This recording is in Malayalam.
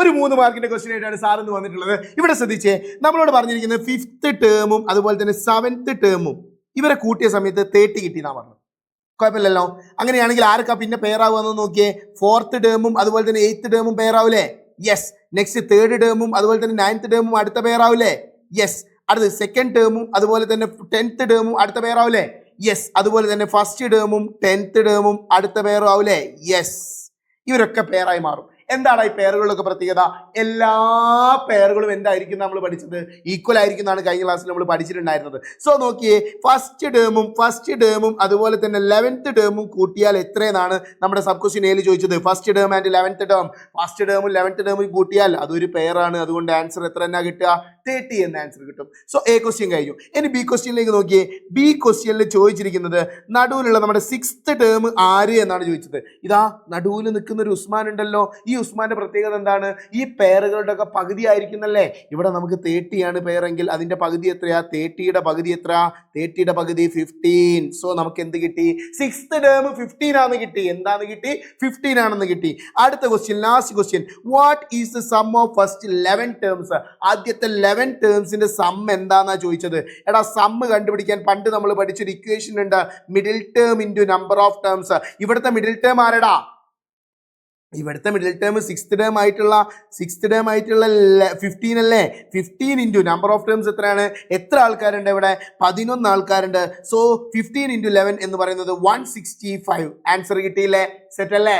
ഒരു 3 മാർക്കിന്റെ ക്വസ്റ്റ്യൻ ആയിട്ടാണ് സാർ എന്ന് വന്നിട്ടുള്ളത്. ഇവിടെ ശ്രദ്ധിച്ചേ, നമ്മളോട് പറഞ്ഞിരിക്കുന്നത് 5th ടേമും അതുപോലെ തന്നെ 7th ടേമും ഇവരെ കൂട്ടിയ സമയത്ത് 30 കിട്ടിയെന്നാ പറഞ്ഞത്. കുഴപ്പമില്ലല്ലോ. അങ്ങനെയാണെങ്കിൽ ആർക്കാ പിന്നെ പെയറാവുക നോക്കിയേ. 4th ടേമും അതുപോലെ തന്നെ 8th ടേമും പെയറാവൂലേ? യെസ്. നെക്സ്റ്റ് 3rd ടേമും അതുപോലെ തന്നെ 9th ടേമും അടുത്ത പെയറാവൂലേ? യെസ്. അടുത്ത് 2nd ടേമും അതുപോലെ തന്നെ 10th ടേമും അടുത്ത പെയറാവൂലേ? യെസ്. അതുപോലെ തന്നെ 1st ടേമും 10th ടേമും അടുത്ത പെയറാവൂലേ? യെസ്. ഇവരൊക്കെ പെയറായി മാറും. എന്താണ് ഈ പെയറുകളൊക്കെ പ്രത്യേകത? എല്ലാ പെയറുകളും എന്തായിരിക്കും നമ്മൾ പഠിച്ചത്? ഈക്വൽ ആയിരിക്കും എന്നാണ് കഴിഞ്ഞ ക്ലാസ്സിൽ നമ്മൾ പഠിച്ചിട്ടുണ്ടായിരുന്നത്. സോ നോക്കിയേ, ഫസ്റ്റ് ടേമും അതുപോലെ തന്നെ 11th ടേമും കൂട്ടിയാൽ എത്രയെന്നാണ് നമ്മുടെ സബ് ക്വസ്റ്റ്യൻ എയിൽ ചോദിച്ചത്. First term and 11th term, first ടേമും 11th ടേമും കൂട്ടിയാൽ അതൊരു പെയറാണ്. അതുകൊണ്ട് ആൻസർ എത്ര എന്നാ കിട്ടുക? 30 എന്ന ആൻസർ കിട്ടും. സോ എ ക്വസ്റ്റ്യൻ കഴിഞ്ഞു. ഇനി ബി ക്വസ്റ്റ്യനിലേക്ക് നോക്കിയേ. ബി ക്വസ്റ്റ്യനിൽ ചോദിച്ചിരിക്കുന്നത് നടുവിലുള്ള നമ്മുടെ 6th ടേം ആര് എന്നാണ് ചോദിച്ചത്. ഇതാ നടുവിൽ നിൽക്കുന്ന ഒരു ഉസ്മാൻ ഉണ്ടല്ലോ. ഈ ഉസ്മാന്റെ പ്രത്യേകത എന്താണ്? ഈ പെയറുകളുടെ ഒക്കെ പകുതി ആയിരിക്കുന്നല്ലേ. ഇവിടെ നമുക്ക് 30 ആണ് പെയറെങ്കിൽ അതിന്റെ പകുതി എത്രയാ? 30യുടെ പകുതി എത്ര? 30യുടെ പകുതി 15. സോ നമുക്ക് എന്ത് കിട്ടി? 6th ടേം 15 ആണെന്ന് കിട്ടി. എന്താന്ന് കിട്ടി? 15 ആണെന്ന് കിട്ടി. അടുത്ത question, last question. What is the sum of first 11 terms? ആദ്യത്തെ 11 ടേംസിന്റെ സം എന്താന്നാ ചോദിച്ചത്. എടാ സം കണ്ടുപിടിക്കാൻ പണ്ട് നമ്മൾ പഠിച്ചൊരു ഇക്വേഷൻ ഉണ്ട്. Middle term into number of terms. ഇവിടുത്തെ മിഡിൽ ടേം ആരടാ? ഇവിടുത്തെ മിഡിൽ ടേം 6th ടേം ആയിട്ടുള്ള 15 അല്ലേ. 15 ഇൻറ്റു നമ്പർ ഓഫ് ടേംസ് എത്രയാണ്? എത്ര ആൾക്കാരുണ്ട് ഇവിടെ? 11 ആൾക്കാരുണ്ട്. സോ 15 ഇൻറ്റു 11 എന്ന് പറയുന്നത് 165. ആൻസർ കിട്ടിയില്ലേ? സെറ്റ് അല്ലേ?